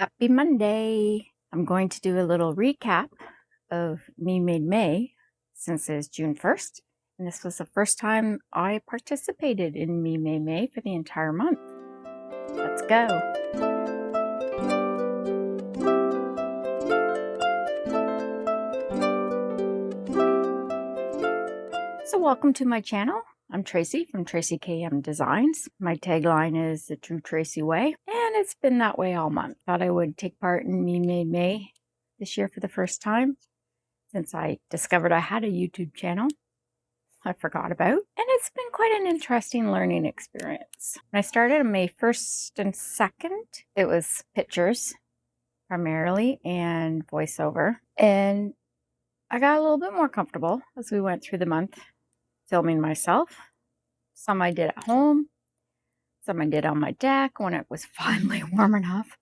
Happy Monday! I'm going to do a little recap of Me Made May since it's June 1st. And this was the first time I participated in Me Made May for the entire month. Let's go! So welcome to my channel. I'm Tracy from Tracy KM Designs. My tagline is the true Tracy way, and it's been that way all month. Thought I would take part in Me Made May this year for the first time since I discovered I had a YouTube channel I forgot about, and it's been quite an interesting learning experience. When I started on May 1st and 2nd, it was pictures primarily and voiceover, and I got a little bit more comfortable as we went through the month filming myself. Some I did at home, some I did on my deck when it was finally warm enough.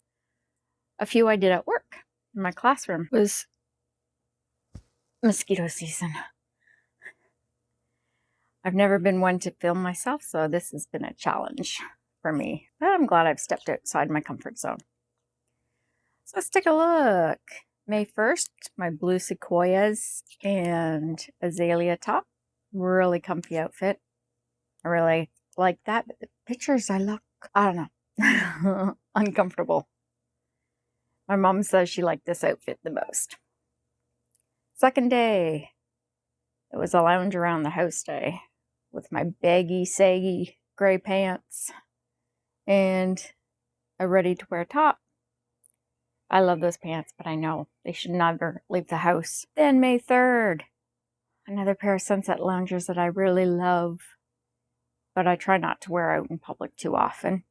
A few I did at work in my classroom. It was mosquito season. I've never been one to film myself, so this has been a challenge for me. But I'm glad I've stepped outside my comfort zone. So let's take a look. May 1st, my blue sequoias and azalea top. Really comfy outfit. I really like that, but the pictures I don't know, uncomfortable. My mom says she liked this outfit the most. Second day, it was a lounge around the house day with my baggy, saggy gray pants and a ready-to-wear top. I love those pants, but I know they should never leave the house. Then May 3rd, another pair of sunset loungers that I really love, but I try not to wear out in public too often.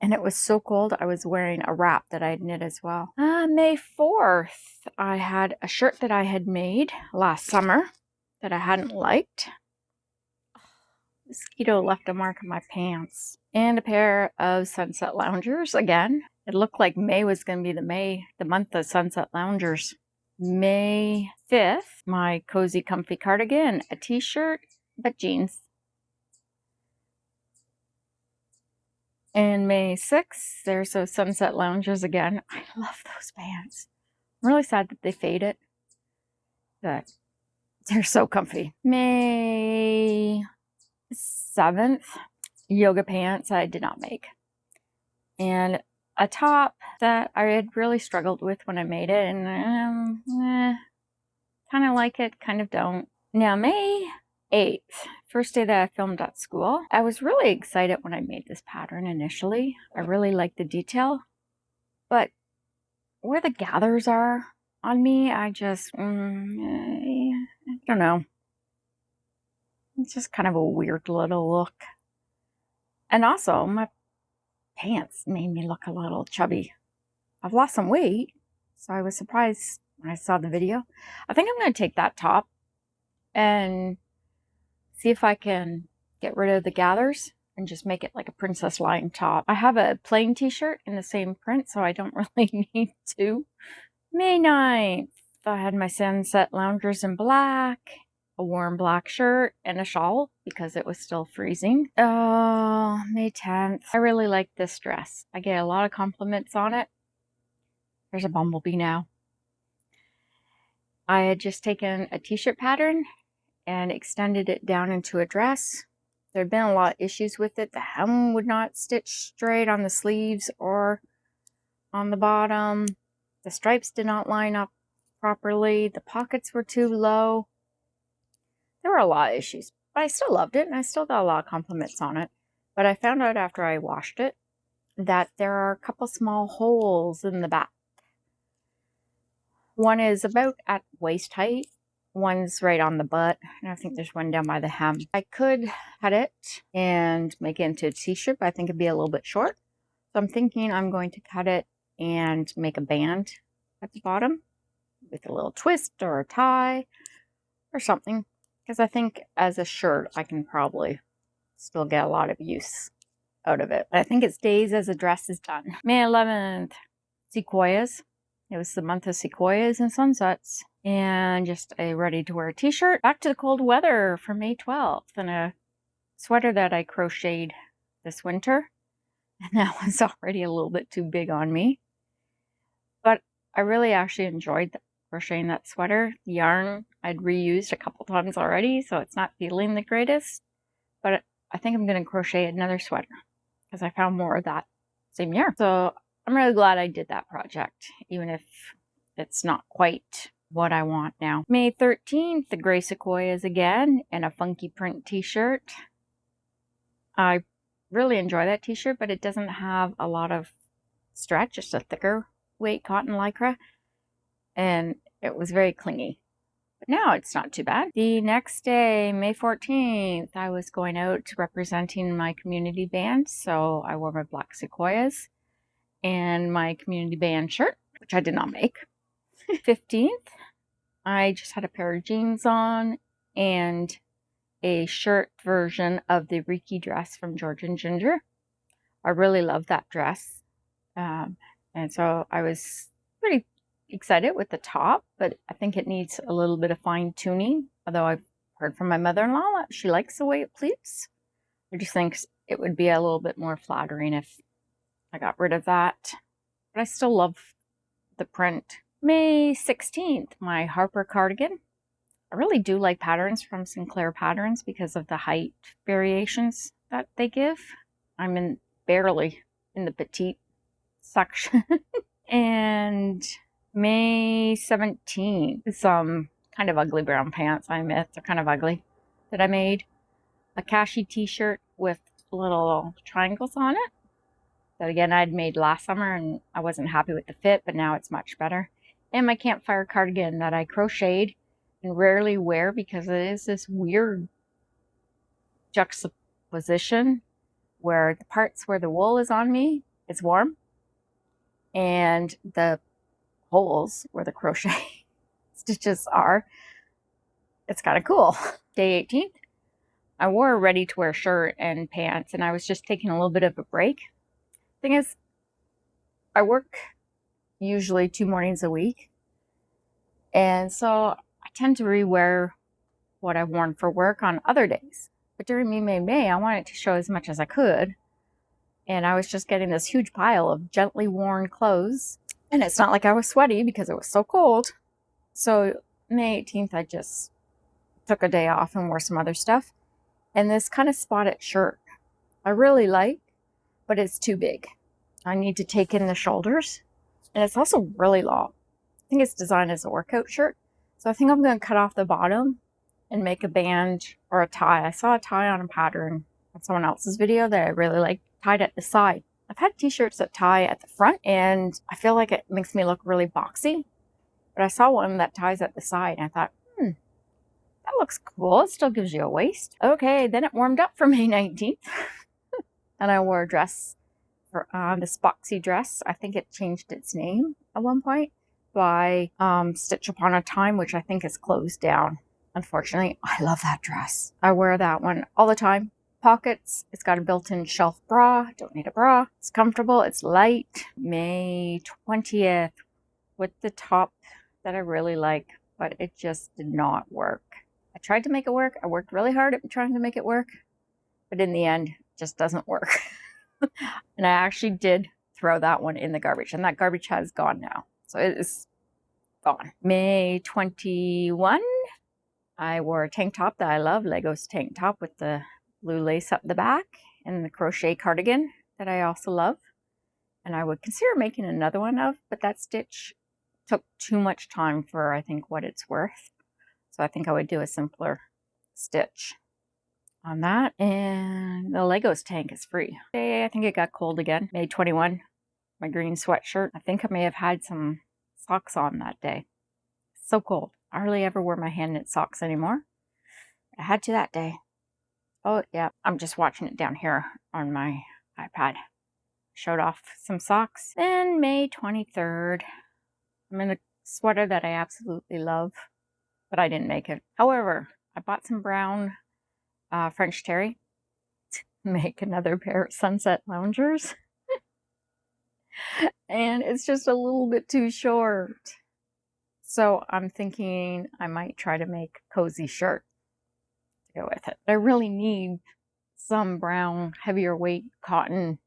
And it was so cold, I was wearing a wrap that I'd knit as well. May 4th, I had a shirt that I had made last summer that I hadn't liked. Mosquito left a mark on my pants. And a pair of sunset loungers again. It looked like May was going to be the month of sunset loungers. May 5th, my cozy comfy cardigan, a t-shirt, but jeans. And May 6th, there's those sunset loungers again. I love those pants. I'm really sad that they faded, but they're so comfy. May 7th, yoga pants I did not make. And a top that I had really struggled with when I made it, and kind of like it, kind of don't. Now, May 8th, first day that I filmed at school. I was really excited when I made this pattern initially. I really liked the detail, but where the gathers are on me, I just, I don't know. It's just kind of a weird little look. And also, my pants made me look a little chubby. I've lost some weight, so I was surprised when I saw the video. I think I'm going to take that top and see if I can get rid of the gathers and just make it like a princess line top. I have a plain t-shirt in the same print, so I don't really need to. May 9th, I had my sunset loungers in black, a warm black shirt, and a shawl because it was still freezing. Oh, May 10th. I really like this dress. I get a lot of compliments on it. There's a bumblebee now. I had just taken a t-shirt pattern and extended it down into a dress. There had been a lot of issues with it. The hem would not stitch straight on the sleeves or on the bottom. The stripes did not line up properly. The pockets were too low. There were a lot of issues, but I still loved it, and I still got a lot of compliments on it. But I found out after I washed it that there are a couple small holes in the back. One is about at waist height. One's right on the butt, and I think there's one down by the hem. I could cut it and make it into a t-shirt, but I think it'd be a little bit short. So I'm thinking I'm going to cut it and make a band at the bottom with a little twist or a tie or something. Because I think as a shirt, I can probably still get a lot of use out of it. But I think it's days as a dress is done. May 11th, sequoias. It was the month of sequoias and sunsets. And just a ready-to-wear t-shirt. Back to the cold weather for May 12th. And a sweater that I crocheted this winter. And that one's already a little bit too big on me. I really actually enjoyed crocheting that sweater. The yarn I'd reused a couple times already, so it's not feeling the greatest. But I think I'm going to crochet another sweater because I found more of that same year. So I'm really glad I did that project, even if it's not quite what I want now. May 13th, the gray sequoias again, and a funky print t-shirt. I really enjoy that t-shirt, but it doesn't have a lot of stretch, just a thicker weight cotton lycra, and it was very clingy. But now it's not too bad. The next day, May 14th, I was going out representing my community band, so I wore my black sequoias and my community band shirt, which I did not make. 15th, I just had a pair of jeans on and a shirt version of the Reiki dress from George and Ginger. I really love that dress. And so I was pretty excited with the top, but I think it needs a little bit of fine tuning. Although I've heard from my mother-in-law that she likes the way it pleats. I just think it would be a little bit more flattering if I got rid of that. But I still love the print. May 16th, my Harper cardigan. I really do like patterns from Sinclair Patterns because of the height variations that they give. I'm barely in the petite section. And May 17th, some kind of ugly brown pants, I admit, they're kind of ugly, that I made. A Kashi t-shirt with little triangles on it. That again, I'd made last summer and I wasn't happy with the fit, but now it's much better. And my campfire cardigan that I crocheted and rarely wear because it is this weird juxtaposition where the parts where the wool is on me, it's warm, and the holes where the crochet stitches are, it's kind of cool. Day 18th, I wore a ready-to-wear shirt and pants, and I was just taking a little bit of a break. Thing is, I work usually 2 mornings a week, and so I tend to rewear what I've worn for work on other days. But during May, I wanted to show as much as I could, and I was just getting this huge pile of gently worn clothes, and it's not like I was sweaty because it was so cold. So May 18th, I just took a day off and wore some other stuff. And this kind of spotted shirt I really like, but it's too big. I need to take in the shoulders, and it's also really long. I think it's designed as a workout shirt. So I think I'm going to cut off the bottom and make a band or a tie. I saw a tie on a pattern on someone else's video that I really liked, tied at the side. I've had t-shirts that tie at the front, and I feel like it makes me look really boxy. But I saw one that ties at the side, and I thought, that looks cool. It still gives you a waist. Okay, then it warmed up for May 19th. And I wore a dress, for this boxy dress. I think it changed its name at one point by Stitch Upon a Time, which I think is closed down. Unfortunately, I love that dress. I wear that one all the time. Pockets, it's got a built-in shelf bra. Don't need a bra. It's comfortable, it's light. May 20th with the top that I really like, but it just did not work. I tried to make it work. I worked really hard at trying to make it work, but in the end, it just doesn't work. And I actually did throw that one in the garbage, and that garbage has gone now. So it is gone. May 21, I wore a tank top that I love, Legos tank top with the blue lace up the back, and the crochet cardigan that I also love. And I would consider making another one of, but that stitch took too much time for, I think, what it's worth. So I think I would do a simpler stitch on that. And the Legos tank is free. I think it got cold again. May 21, my green sweatshirt. I think I may have had some socks on that day. It's so cold. I hardly ever wear my hand knit socks anymore. I had to that day. Oh yeah, I'm just watching it down here on my iPad. Showed off some socks. Then May 23rd, I'm in a sweater that I absolutely love, but I didn't make it. However, I bought some brown French terry to make another pair of sunset loungers. And it's just a little bit too short. So I'm thinking I might try to make a cozy shirt to go with it. I really need some brown, heavier weight cotton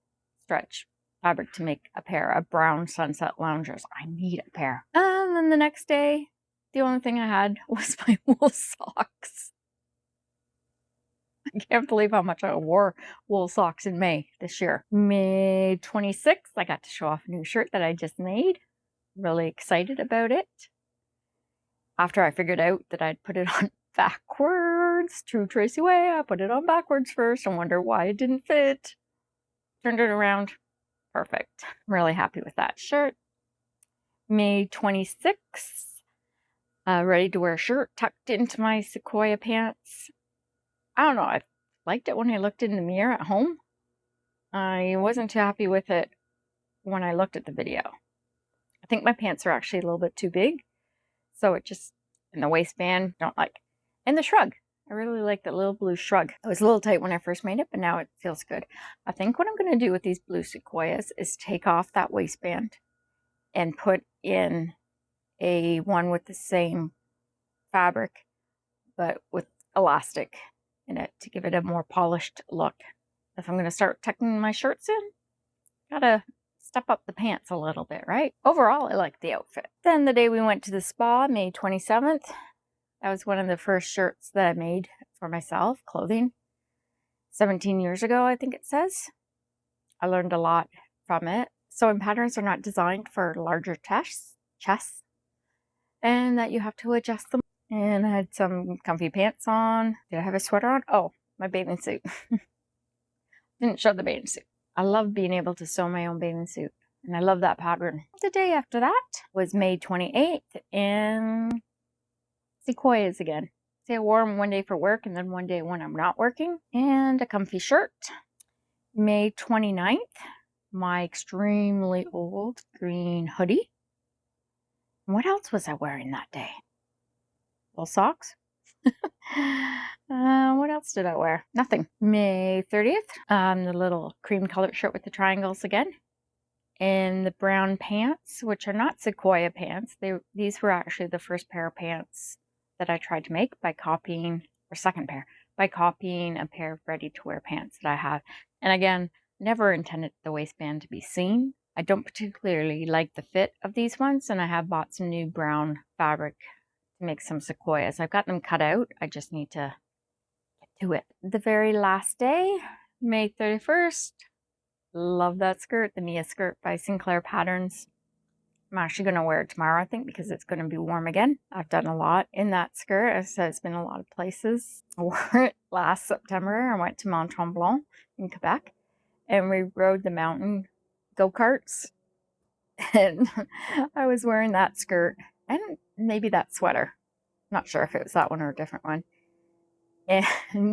stretch fabric to make a pair of brown sunset loungers. I need a pair. And then the next day, the only thing I had was my wool socks. I can't believe how much I wore wool socks in May this year. May 26th, I got to show off a new shirt that I just made. Really excited about it. After I figured out that I'd put it on backwards, true Tracy way, I put it on backwards first and wonder why it didn't fit. Turned it around. Perfect. I'm really happy with that shirt. May 26th, ready to wear a shirt tucked into my Sequoia pants. I don't know, I liked it when I looked in the mirror at home. I wasn't too happy with it when I looked at the video. I think my pants are actually a little bit too big. So it just, in the waistband, don't like. And the shrug. I really like the little blue shrug. It was a little tight when I first made it, but now it feels good. I think what I'm going to do with these blue Sequoias is take off that waistband and put in a one with the same fabric, but with elastic in it to give it a more polished look. If I'm going to start tucking my shirts in, gotta step up the pants a little bit, right? Overall, I like the outfit. Then the day we went to the spa, May 27th, that was one of the first shirts that I made for myself, clothing. 17 years ago, I think it says. I learned a lot from it. Sewing patterns are not designed for larger chests, and that you have to adjust them. And I had some comfy pants on. Did I have a sweater on? Oh, my bathing suit. Didn't show the bathing suit. I love being able to sew my own bathing suit, and I love that pattern. The day after that was May 28th, and Sequoias again. See, I wore them one day for work and then one day when I'm not working. And a comfy shirt. May 29th, my extremely old green hoodie. And what else was I wearing that day? Wool socks. What else did I wear? Nothing. May 30th, the little cream colored shirt with the triangles again. And the brown pants, which are not Sequoia pants. These were actually the first pair of pants that I tried to make by copying, or second pair, by copying a pair of ready-to-wear pants that I have. And again, never intended the waistband to be seen. I don't particularly like the fit of these ones, and I have bought some new brown fabric to make some Sequoias. I've got them cut out. I just need to get to it. The very last day, May 31st, love that skirt, the Mia skirt by Sinclair Patterns. I'm actually going to wear it tomorrow, I think, because it's going to be warm again. I've done a lot in that skirt. As I said, it's been a lot of places. I wore it last September. I went to Mont Tremblant in Quebec, and we rode the mountain go-karts. And I was wearing that skirt and maybe that sweater. Not sure if it was that one or a different one. And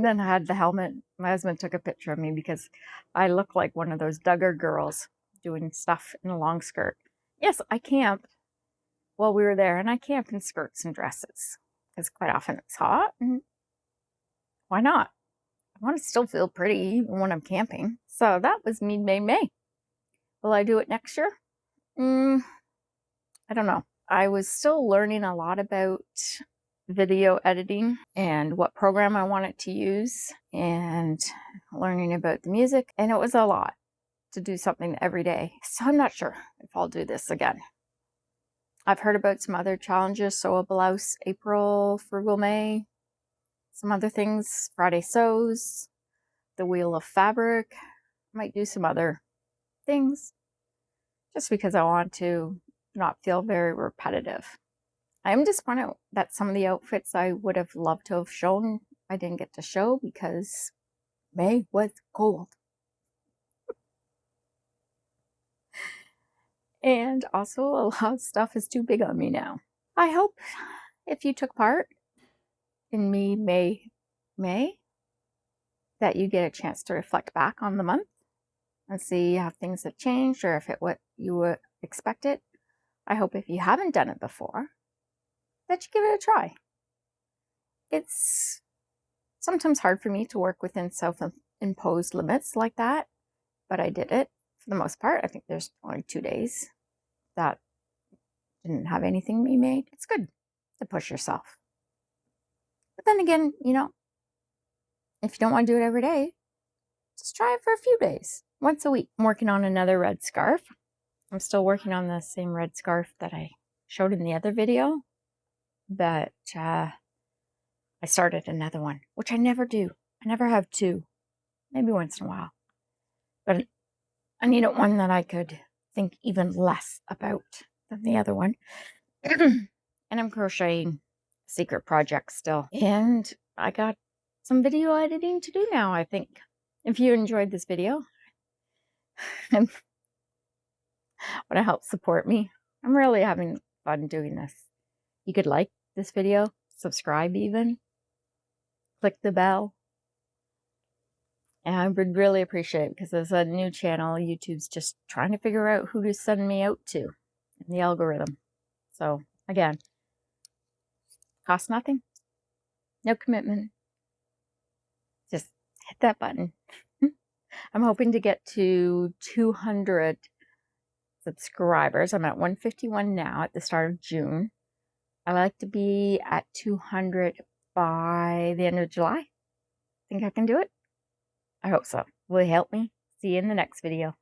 then I had the helmet. My husband took a picture of me because I look like one of those Duggar girls doing stuff in a long skirt. Yes, I camped while we were there, and I camp in skirts and dresses because quite often it's hot. And why not? I want to still feel pretty even when I'm camping. So that was me, May. Will I do it next year? I don't know. I was still learning a lot about video editing and what program I wanted to use and learning about the music. And it was a lot to do something every day. So I'm not sure if I'll do this again. I've heard about some other challenges. Sew a blouse April, frugal May, some other things, Friday sews, the wheel of fabric. I might do some other things just because I want to not feel very repetitive. I am disappointed that some of the outfits I would have loved to have shown, I didn't get to show because May was cold. And also a lot of stuff is too big on me now. I hope if you took part in May, that you get a chance to reflect back on the month and see how things have changed or if it what you would expect it. I hope if you haven't done it before, that you give it a try. It's sometimes hard for me to work within self-imposed limits like that, but I did it for the most part. I think there's only 2 days that didn't have anything me made. It's good to push yourself. But then again, you know, if you don't want to do it every day, just try it for a few days, once a week. I'm working on another red scarf. I'm still working on the same red scarf that I showed in the other video, but I started another one, which I never do. I never have two, maybe once in a while. But I needed one that I could think even less about than the other one. And I'm crocheting secret projects still. And I got some video editing to do now, I think. If you enjoyed this video and want to help support me, I'm really having fun doing this. You could like this video, subscribe even, click the bell. And I would really appreciate it because as a new channel, YouTube's just trying to figure out who to send me out to in the algorithm. So again, cost nothing, no commitment. Just hit that button. I'm hoping to get to 200 subscribers. I'm at 151 now at the start of June. I like to be at 200 by the end of July. Think I can do it? I hope so. Will you help me? See you in the next video.